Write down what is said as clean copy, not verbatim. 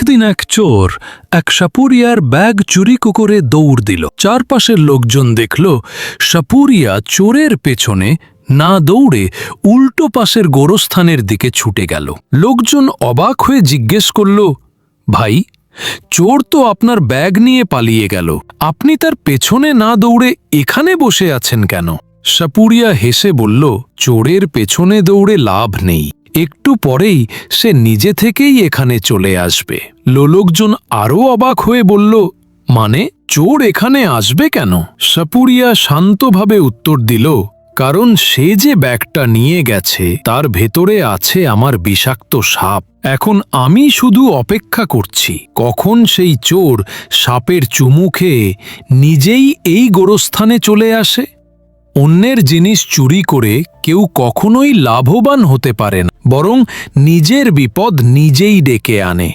একদিন এক চোর এক সাপুরিয়ার ব্যাগ চুরি করে দৌড় দিল। চারপাশের লোকজন দেখল সাপুরিয়া চোরের পেছনে না দৌড়ে উল্টো পাশের গোরস্থানের দিকে ছুটে গেল। লোকজন অবাক হয়ে জিজ্ঞেস করল, ভাই, চোর তো আপনার ব্যাগ নিয়ে পালিয়ে গেল, আপনি তার পেছনে না দৌড়ে এখানে বসে আছেন কেন? সাপুরিয়া হেসে বলল, চোরের পেছনে দৌড়ে লাভ নেই, একটু পরেই সে নিজে থেকেই এখানে চলে আসবে। লোকজন আরও অবাক হয়ে বলল, মানে চোর এখানে আসবে কেন? সাপুরিয়া শান্তভাবে উত্তর দিল, কারণ সে যে ব্যাগটা নিয়ে গেছে তার ভেতরে আছে আমার বিষাক্ত সাপ। এখন আমি শুধু অপেক্ষা করছি কখন সেই চোর সাপের চুমু খেয়ে নিজেই এই গোরস্থানে চলে আসে। অন্যের জিনিস চুরি করে কেউ কখনোই লাভবান হতে পারে না, বরং নিজের বিপদ নিজেই ডেকে আনে।